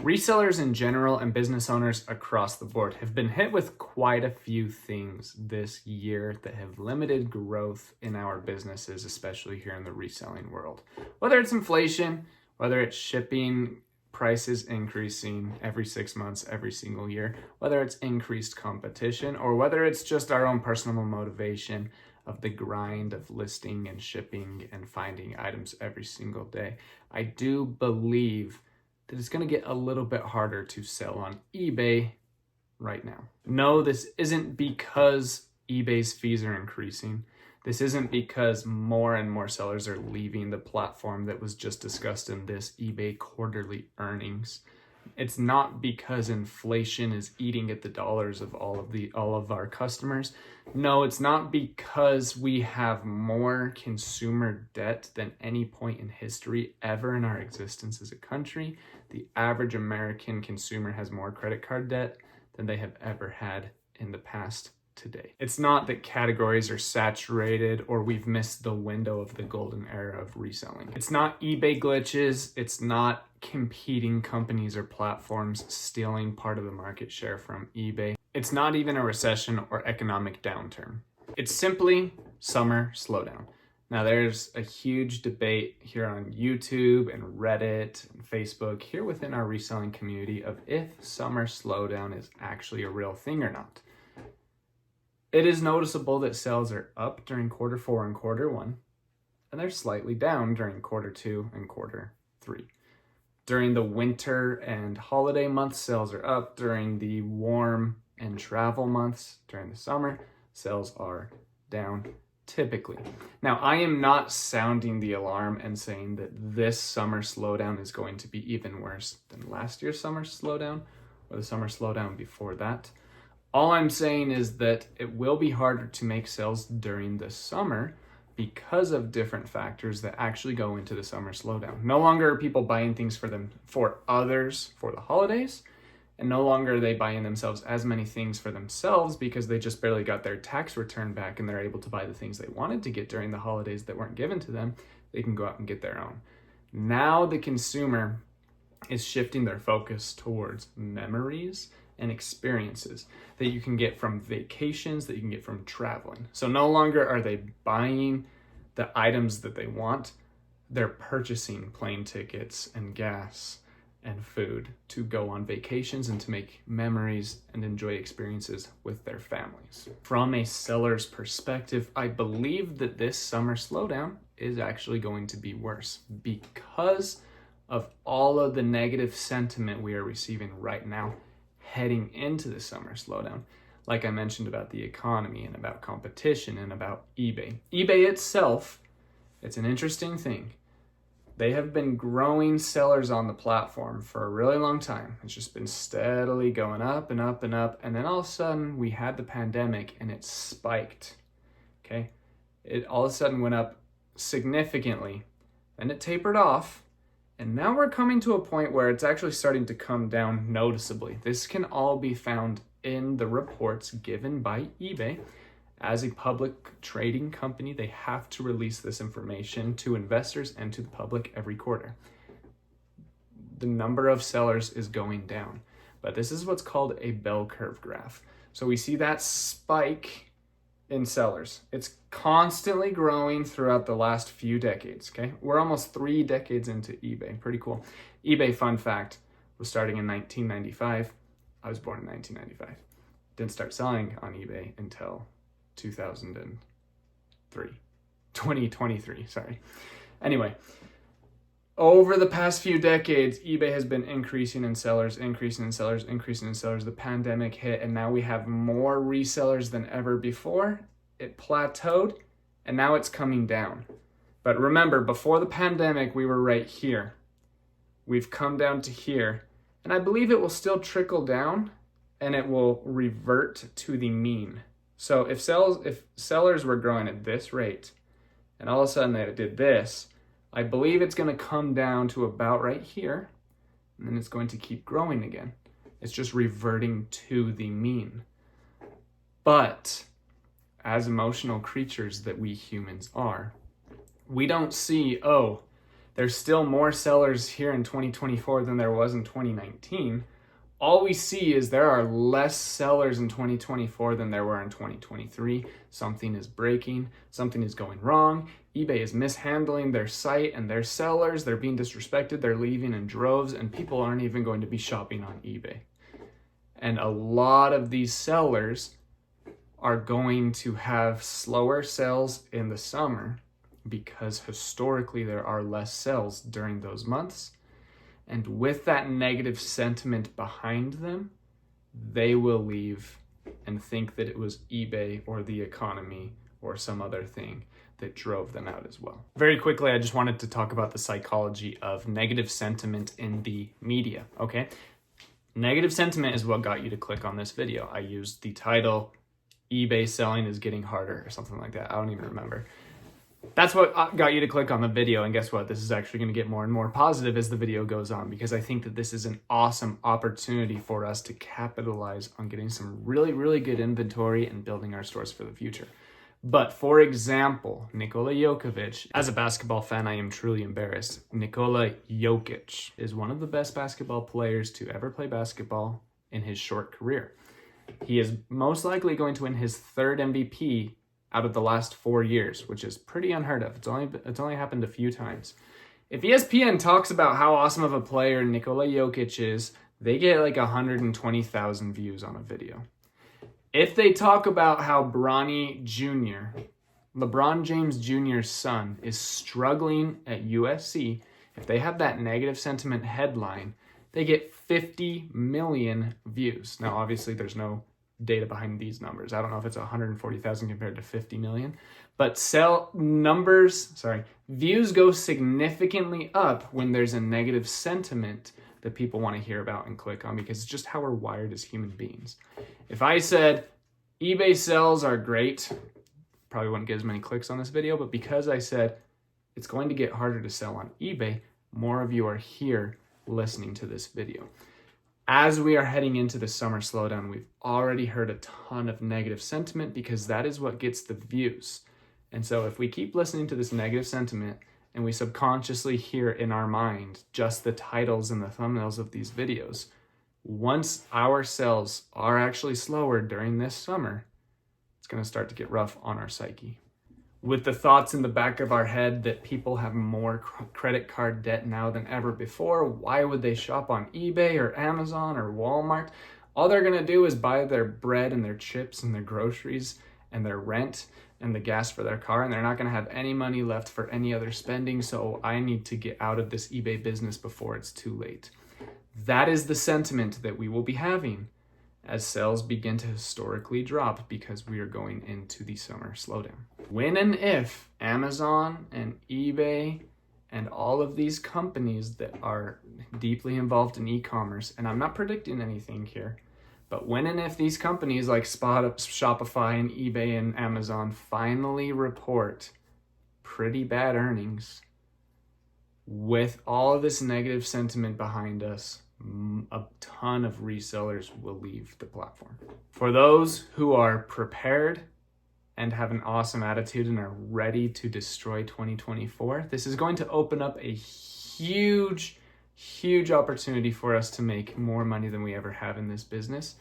Resellers in general and business owners across the board have been hit with quite a few things this year that have limited growth in our businesses, especially here in the reselling world. Whether it's inflation, whether it's shipping prices increasing every 6 months, every single year, whether it's increased competition, or whether it's just our own personal motivation of the grind of listing and shipping and finding items every single day. I do believe that it's going to get a little bit harder to sell on eBay right now. No, this isn't because eBay's fees are increasing. This isn't because more and more sellers are leaving the platform that was just discussed in this eBay quarterly earnings. It's not because inflation is eating at the dollars of all of our customers. No, it's not because we have more consumer debt than any point in history ever in our existence as a country. The average American consumer has more credit card debt than they have ever had in the past today. It's not that categories are saturated or we've missed the window of the golden era of reselling. It's not eBay glitches. It's not competing companies or platforms stealing part of the market share from eBay. It's not even a recession or economic downturn. It's simply summer slowdown. Now, there's a huge debate here on YouTube and Reddit and Facebook here within our reselling community of if summer slowdown is actually a real thing or not. It is noticeable that sales are up during quarter 4 and quarter 1, and they're slightly down during quarter 2 and quarter 3. During the winter and holiday months, sales are up. During the warm and travel months, during the summer, sales are down typically. Now, I am not sounding the alarm and saying that this summer slowdown is going to be even worse than last year's summer slowdown or the summer slowdown before that. All I'm saying is that it will be harder to make sales during the summer because of different factors that actually go into the summer slowdown. No longer are people buying things for others for the holidays, and no longer are they buying themselves as many things for themselves because they just barely got their tax return back and they're able to buy the things they wanted to get during the holidays that weren't given to them. They can go out and get their own. Now the consumer is shifting their focus towards memories and experiences that you can get from vacations, that you can get from traveling. So no longer are they buying the items that they want, they're purchasing plane tickets and gas and food to go on vacations and to make memories and enjoy experiences with their families. From a seller's perspective, I believe that this summer slowdown is actually going to be worse because of all of the negative sentiment we are receiving right now heading into the summer slowdown. Like I mentioned about the economy and about competition and about eBay. eBay itself, it's an interesting thing. They have been growing sellers on the platform for a really long time. It's just been steadily going up and up and up. And then all of a sudden we had the pandemic and it spiked. Okay. It all of a sudden went up significantly. Then it tapered off. And now we're coming to a point where it's actually starting to come down noticeably. This can all be found in the reports given by eBay. As a public trading company, they have to release this information to investors and to the public every quarter. The number of sellers is going down, but this is what's called a bell curve graph. So we see that spike in sellers. It's constantly growing throughout the last few decades, okay? We're almost 3 decades into eBay. Pretty cool. eBay, fun fact, was starting in 1995. I was born in 1995. Didn't start selling on eBay until 2023, sorry. Anyway, over the past few decades, eBay has been increasing in sellers. The pandemic hit, and now we have more resellers than ever before. It plateaued, and now it's coming down. But remember, before the pandemic, we were right here. We've come down to here, and I believe it will still trickle down, and it will revert to the mean. So if sellers were growing at this rate, and all of a sudden they did this, I believe it's going to come down to about right here, and then it's going to keep growing again. It's just reverting to the mean. But as emotional creatures that we humans are, we don't see, oh, There's still more sellers here in 2024 than there was in 2019. All we see is there are less sellers in 2024 than there were in 2023. Something is breaking, something is going wrong. eBay is mishandling their site and their sellers. They're being disrespected, they're leaving in droves, and people aren't even going to be shopping on eBay. And a lot of these sellers are going to have slower sales in the summer because historically there are less sales during those months. And with that negative sentiment behind them, they will leave and think that it was eBay or the economy or some other thing that drove them out as well. Very quickly, I just wanted to talk about the psychology of negative sentiment in the media, okay? Negative sentiment is what got you to click on this video. I used the title, eBay selling is getting harder or something like that. I don't even remember. That's what got you to click on the video, and guess what? This is actually going to get more and more positive as the video goes on, because I think that this is an awesome opportunity for us to capitalize on getting some really, really good inventory and building our stores for the future. But for example, Nikola Jokic, as a basketball fan, I am truly embarrassed. Nikola Jokic is one of the best basketball players to ever play basketball in his short career. He is most likely going to win his third MVP out of the last 4 years, which is pretty unheard of. It's only happened a few times. If ESPN talks about how awesome of a player Nikola Jokic is, they get like 120,000 views on a video. If they talk about how Bronny Jr., LeBron James Jr.'s son, is struggling at USC, if they have that negative sentiment headline, they get 50 million views. Now, obviously, there's no data behind these numbers. I don't know if it's 140,000 compared to 50 million, but views go significantly up when there's a negative sentiment that people want to hear about and click on, because it's just how we're wired as human beings. If I said eBay sales are great, probably wouldn't get as many clicks on this video, but because I said it's going to get harder to sell on eBay, more of you are here listening to this video. As we are heading into the summer slowdown, we've already heard a ton of negative sentiment because that is what gets the views. And so if we keep listening to this negative sentiment and we subconsciously hear in our mind just the titles and the thumbnails of these videos, once our sales are actually slower during this summer, it's going to start to get rough on our psyche. With the thoughts in the back of our head that people have more credit card debt now than ever before, why would they shop on eBay or Amazon or Walmart? All they're going to do is buy their bread and their chips and their groceries and their rent and the gas for their car, and they're not going to have any money left for any other spending, so I need to get out of this eBay business before it's too late. That is the sentiment that we will be having as sales begin to historically drop because we are going into the summer slowdown. When and if Amazon and eBay and all of these companies that are deeply involved in e-commerce, and I'm not predicting anything here, but when and if these companies like Shopify and eBay and Amazon finally report pretty bad earnings, with all of this negative sentiment behind us, a ton of resellers will leave the platform. For those who are prepared and have an awesome attitude and are ready to destroy 2024, this is going to open up a huge opportunity for us to make more money than we ever have in this business.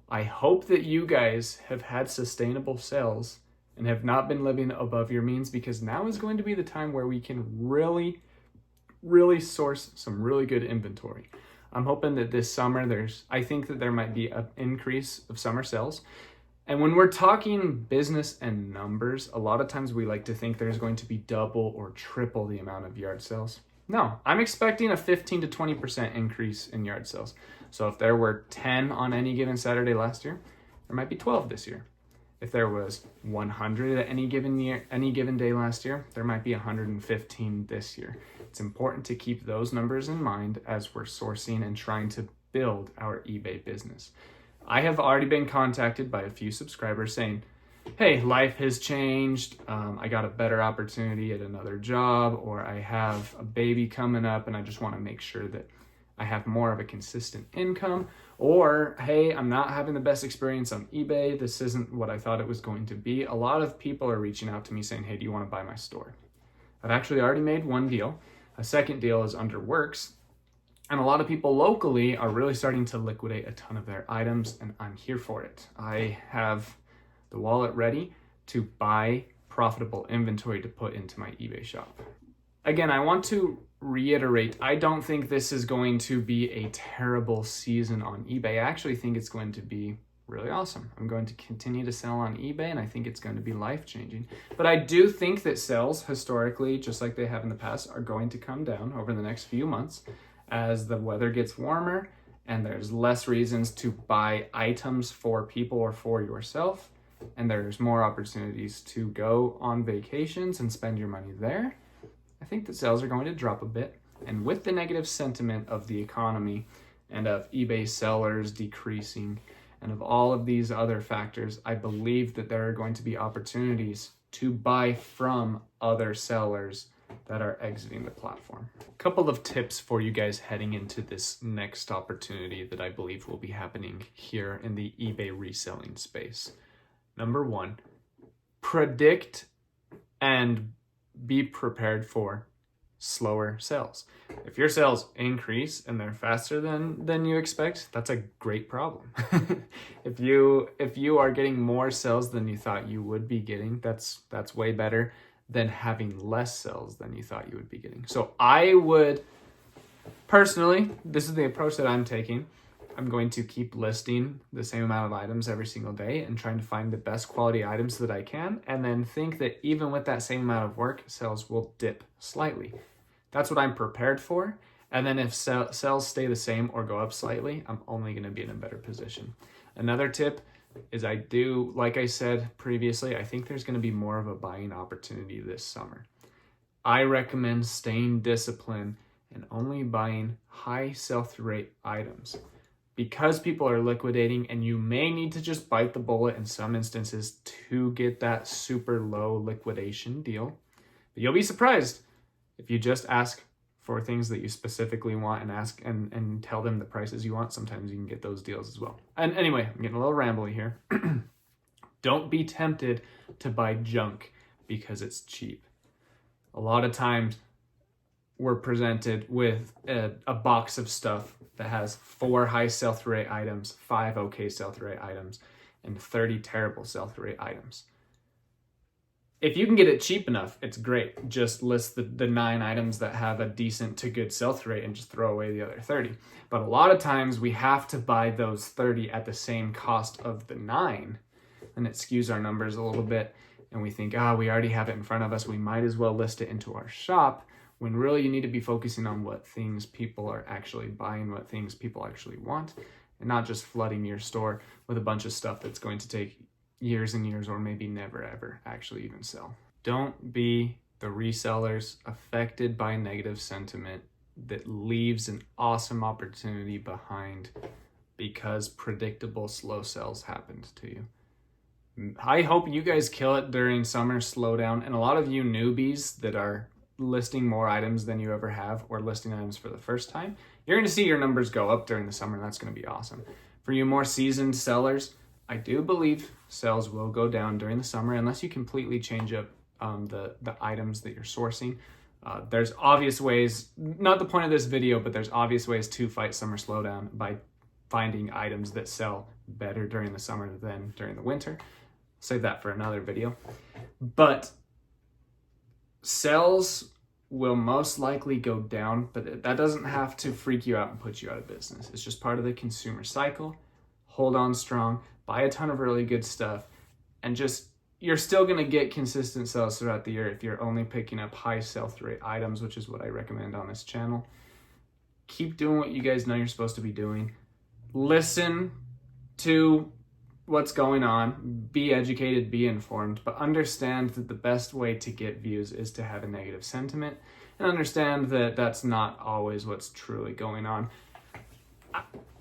I hope that you guys have had sustainable sales and have not been living above your means, because now is going to be the time where we can really source some really good inventory. I'm hoping that this summer I think that there might be an increase of summer sales. And when we're talking business and numbers, a lot of times we like to think there's going to be double or triple the amount of yard sales. No, I'm expecting a 15 to 20% increase in yard sales. So if there were 10 on any given Saturday last year, there might be 12 this year. If there was 100 at any given day last year, there might be 115 this year. It's important to keep those numbers in mind as we're sourcing and trying to build our eBay business. I have already been contacted by a few subscribers saying, hey, life has changed. I got a better opportunity at another job, or I have a baby coming up and I just want to make sure that I have more of a consistent income. Or, hey, I'm not having the best experience on eBay. This isn't what I thought it was going to be. A lot of people are reaching out to me saying, hey, do you want to buy my store? I've actually already made one deal. A second deal is under works. And a lot of people locally are really starting to liquidate a ton of their items, and I'm here for it. I have the wallet ready to buy profitable inventory to put into my eBay shop. Again, I want to reiterate, I don't think this is going to be a terrible season on eBay. I actually think it's going to be really awesome. I'm going to continue to sell on eBay, and I think it's going to be life-changing. But I do think that sales, historically, just like they have in the past, are going to come down over the next few months as the weather gets warmer and there's less reasons to buy items for people or for yourself, and there's more opportunities to go on vacations and spend your money there. I think that sales are going to drop a bit, and with the negative sentiment of the economy and of eBay sellers decreasing and of all of these other factors, I believe that there are going to be opportunities to buy from other sellers that are exiting the platform. A couple of tips for you guys heading into this next opportunity that I believe will be happening here in the eBay reselling space. Number one, predict and be prepared for slower sales. If your sales increase and they're faster than you expect, that's a great problem. If you are getting more sales than you thought you would be getting, that's way better than having less sales than you thought you would be getting. So I would personally, this is the approach that I'm taking. I'm going to keep listing the same amount of items every single day and trying to find the best quality items that I can, and then think that even with that same amount of work, sales will dip slightly. That's what I'm prepared for. And then if sales stay the same or go up slightly, I'm only going to be in a better position. Another tip is like I said previously, I think there's going to be more of a buying opportunity this summer. I recommend staying disciplined and only buying high sell-through rate items, because people are liquidating, and you may need to just bite the bullet in some instances to get that super low liquidation deal. But you'll be surprised if you just ask for things that you specifically want and ask and tell them the prices you want. Sometimes you can get those deals as well. And anyway, I'm getting a little rambly here. Don't be tempted to buy junk because it's cheap. A lot of times we're presented with a box of stuff that has 4 high sell-through rate items, 5 okay sell-through rate items, and 30 terrible sell-through rate items. If you can get it cheap enough, it's great. Just list the 9 items that have a decent to good sell-through rate and just throw away the other 30. But a lot of times we have to buy those 30 at the same cost of the 9, and it skews our numbers a little bit, and we think, we already have it in front of us, we might as well list it into our shop, when really you need to be focusing on what things people are actually buying, what things people actually want, and not just flooding your store with a bunch of stuff that's going to take years and years or maybe never ever actually even sell. Don't be the resellers affected by negative sentiment that leaves an awesome opportunity behind because predictable slow sales happened to you. I hope you guys kill it during summer slowdown, and a lot of you newbies that are listing more items than you ever have or listing items for the first time, you're going to see your numbers go up during the summer, and that's going to be awesome. For you more seasoned sellers, I do believe sales will go down during the summer unless you completely change up the items that you're sourcing. There's obvious ways, not the point of this video, but there's obvious ways to fight summer slowdown by finding items that sell better during the summer than during the winter. Save that for another video. But sales will most likely go down, but that doesn't have to freak you out and put you out of business. It's just part of the consumer cycle. Hold on strong, buy a ton of really good stuff, and you're still going to get consistent sales throughout the year if you're only picking up high sell-through rate items, which is what I recommend on this channel. Keep doing what you guys know you're supposed to be doing. Listen to what's going on, be educated, be informed, but understand that the best way to get views is to have a negative sentiment, and understand that that's not always what's truly going on.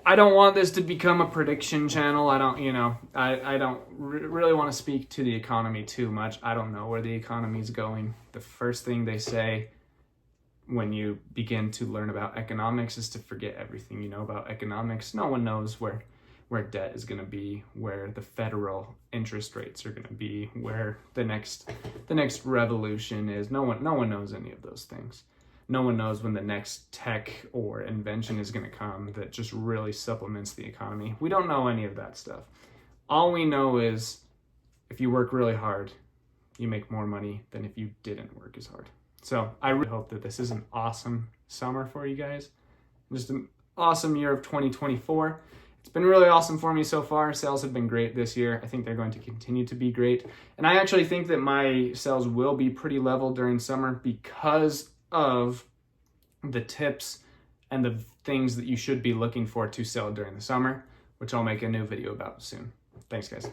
I don't want this to become a prediction channel. I don't really want to speak to the economy too much. I don't know where the economy is going. The first thing they say when you begin to learn about economics is to forget everything you know about economics. No one knows where debt is going to be, where the federal interest rates are going to be, where the next revolution is. No one knows any of those things. no one knows when the next tech or invention is going to come that just really supplements the economy. We don't know any of that stuff. All we know is if you work really hard, you make more money than if you didn't work as hard. So I really hope that this is an awesome summer for you guys. Just an awesome year of 2024. It's been really awesome for me so far. Sales have been great this year. I think they're going to continue to be great. And I actually think that my sales will be pretty level during summer because of the tips and the things that you should be looking for to sell during the summer, which I'll make a new video about soon. Thanks, guys.